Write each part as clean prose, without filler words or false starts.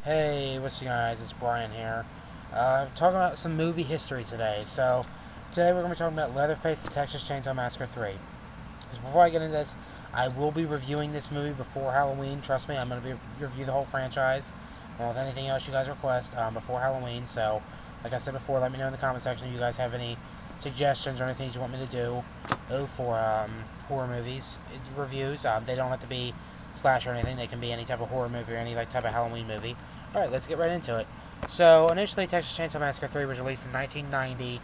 Hey, what's you guys? It's Brian here. Talking about some movie history today. So, today we're going to be talking about Leatherface, the Texas Chainsaw Massacre 3. Because before I get into this, I will be reviewing this movie before Halloween. Trust me, I'm going to review the whole franchise. Along with anything else you guys request before Halloween. So, like I said before, let me know in the comment section if you guys have any suggestions or anything you want me to do for horror movies reviews. They don't have to be slash or anything. They can be any type of horror movie or any type of Halloween movie. Alright, let's get right into it. So, initially, Texas Chainsaw Massacre 3 was released in 1990,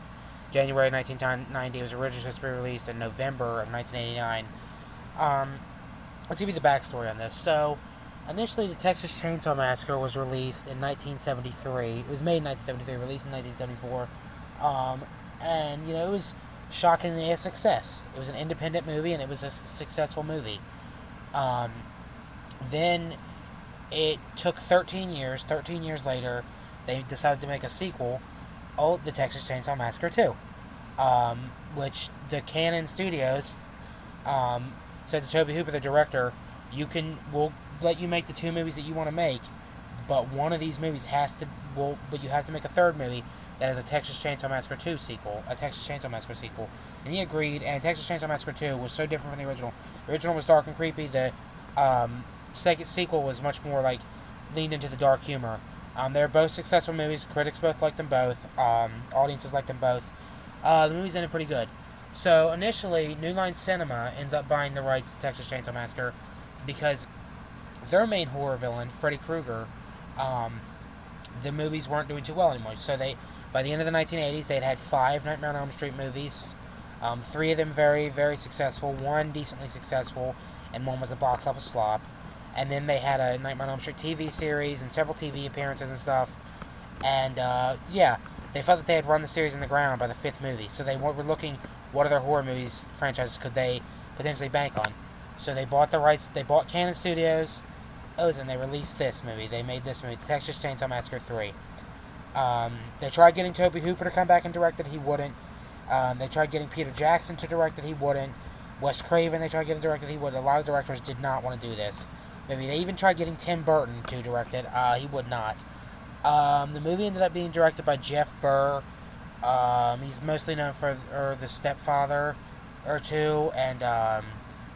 January 1990. It was originally supposed to be released in November of 1989. Let's give you the backstory on this. So, initially, the Texas Chainsaw Massacre was released in 1973. It was made in 1973, released in 1974. And, it was shockingly a success. It was an independent movie, and it was a successful movie. Then it took 13 years. 13 years later, they decided to make a sequel, The Texas Chainsaw Massacre 2, which the Cannon Studios said to Tobe Hooper, the director, we'll let you make the two movies that you want to make, but one of these movies but you have to make a third movie that is a Texas Chainsaw Massacre 2 sequel, a Texas Chainsaw Massacre sequel. And he agreed, and Texas Chainsaw Massacre 2 was so different from the original. The original was dark and creepy. The second sequel was much more leaned into the dark humor. They're both successful movies. Critics both liked them both. Audiences liked them both. The movies ended pretty good. So initially, New Line Cinema ends up buying the rights to Texas Chainsaw Massacre because their main horror villain, Freddy Krueger, the movies weren't doing too well anymore. So by the end of the 1980s, they'd had 5 Nightmare on Elm Street movies. 3 of them very, very successful. 1 decently successful, and 1 was a box office flop. And then they had a Nightmare on Elm Street TV series and several TV appearances and stuff. And, they felt that they had run the series in the ground by the 5th movie. So they were looking, what other horror movies franchises could they potentially bank on? So they bought the rights, they bought Cannon Studios, and they released this movie. They made this movie, Texas Chainsaw Massacre 3. They tried getting Tobe Hooper to come back and direct it, he wouldn't. They tried getting Peter Jackson to direct it, he wouldn't. Wes Craven, they tried getting directed, he wouldn't. A lot of directors did not want to do this. Maybe they even tried getting Tim Burton to direct it. He would not. The movie ended up being directed by Jeff Burr. He's mostly known for The Stepfather or 2, and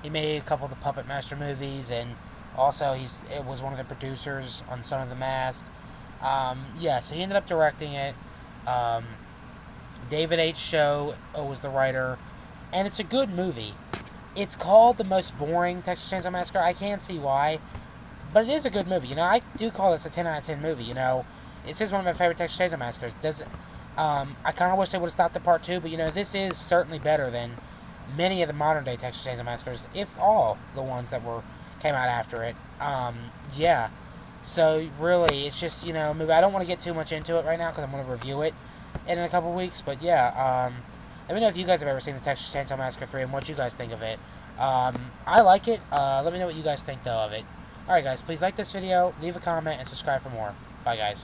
he made a couple of the Puppet Master movies, and also it was one of the producers on Son of the Mask. So he ended up directing it. David H. Show was the writer, and it's a good movie. It's called the most boring Texas Chainsaw Massacre. I can't see why, but it is a good movie. I do call this a 10 out of 10 movie. It's just one of my favorite Texas Chainsaw Massacres. I kind of wish they would have stopped at part 2, but this is certainly better than many of the modern day Texas Chainsaw Massacres, if all the ones that came out after it. So really, it's just a movie. I don't want to get too much into it right now because I'm going to review it in a couple weeks. But let me know if you guys have ever seen the Texas Chainsaw Massacre 3 and what you guys think of it. I like it. Let me know what you guys think, though, of it. Alright, guys, please like this video, leave a comment, and subscribe for more. Bye, guys.